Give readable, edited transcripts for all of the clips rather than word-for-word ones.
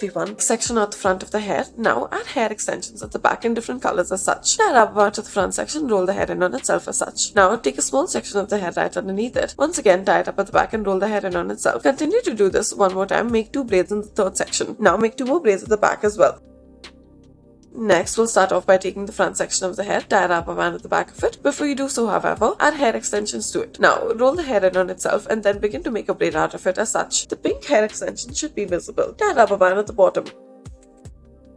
the section at the front of the hair. Now add hair extensions at the back in different colors as such. Tie a rubber band to the front section, roll the hair in on itself as such. Now take a small section of the hair right underneath it. Once again, tie it up at the back and roll the hair in on itself. Continue to do this one more time. Make 2 braids in the third section. Now make 2 more braids at the back as well. Next, we'll start off by taking the front section of the hair, tie a rubber band at the back of it. Before you do so, however, add hair extensions to it. Now, roll the hair in on itself and then begin to make a braid out of it as such. The pink hair extension should be visible. Tie a rubber band at the bottom.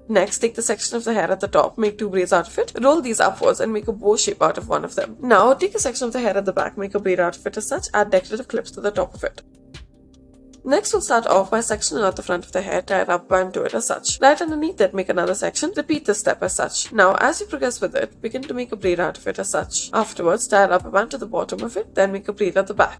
Next, take the section of the hair at the top, make 2 braids out of it, roll these upwards and make a bow shape out of one of them. Now, take a section of the hair at the back, make a braid out of it as such, add decorative clips to the top of it. Next, we'll start off by sectioning out the front of the hair, tie a rubber band to it as such. Right underneath it, make another section. Repeat this step as such. Now, as you progress with it, begin to make a braid out of it as such. Afterwards, tie a rubber band to the bottom of it, then make a braid at the back.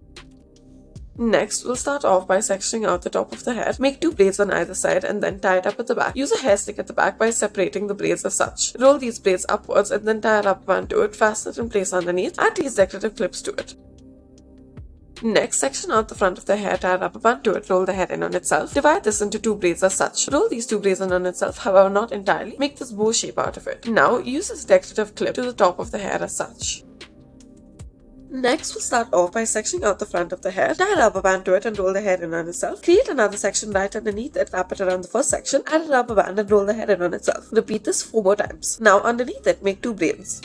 Next, we'll start off by sectioning out the top of the hair. Make 2 braids on either side and then tie it up at the back. Use a hair stick at the back by separating the braids as such. Roll these braids upwards and then tie a rubber band to it, fasten it in place underneath. Add these decorative clips to it. Next, section out the front of the hair, tie a rubber band to it, roll the hair in on itself. Divide this into 2 braids as such. Roll these 2 braids in on itself, however not entirely. Make this bow shape out of it. Now, use this decorative clip to the top of the hair as such. Next, we'll start off by sectioning out the front of the hair, tie a rubber band to it and roll the hair in on itself. Create another section right underneath it, wrap it around the first section, add a rubber band and roll the hair in on itself. Repeat this 4 more times. Now, underneath it, make 2 braids.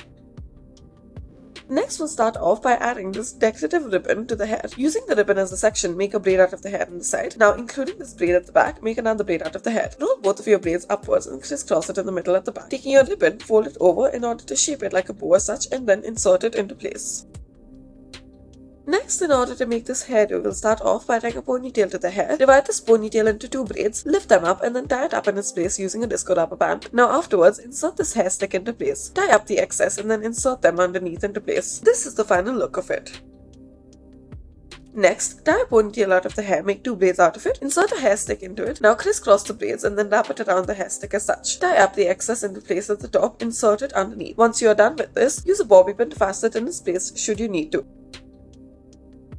Next, we'll start off by adding this decorative ribbon to the hair. Using the ribbon as a section, make a braid out of the hair on the side. Now, including this braid at the back, make another braid out of the hair. Roll both of your braids upwards and crisscross it in the middle at the back. Taking your ribbon, fold it over in order to shape it like a bow as such and then insert it into place. Next, in order to make this hairdo, we'll start off by tying a ponytail to the hair. Divide this ponytail into 2 braids, lift them up and then tie it up in its place using a disco rubber band. Now afterwards, insert this hair stick into place. Tie up the excess and then insert them underneath into place. This is the final look of it. Next, tie a ponytail out of the hair, make 2 braids out of it, insert a hair stick into it. Now crisscross the braids and then wrap it around the hair stick as such. Tie up the excess into place at the top, insert it underneath. Once you are done with this, use a bobby pin to fasten it in its place should you need to.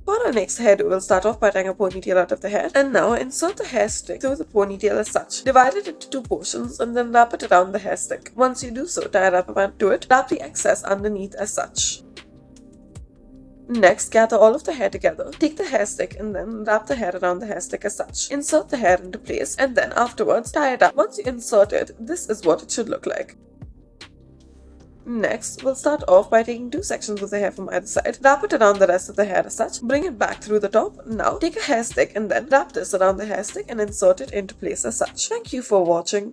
For our next hairdo, we'll start off by tying a ponytail out of the hair. And now insert the hair stick through the ponytail as such. Divide it into 2 portions and then wrap it around the hair stick. Once you do so, tie a rubber band to it. Wrap the excess underneath as such. Next, gather all of the hair together. Take the hair stick and then wrap the hair around the hair stick as such. Insert the hair into place and then afterwards tie it up. Once you insert it, this is what it should look like. Next, we'll start off by taking 2 sections of the hair from either side, wrap it around the rest of the hair as such, bring it back through the top. Now, take a hair stick and then wrap this around the hair stick and insert it into place as such. Thank you for watching.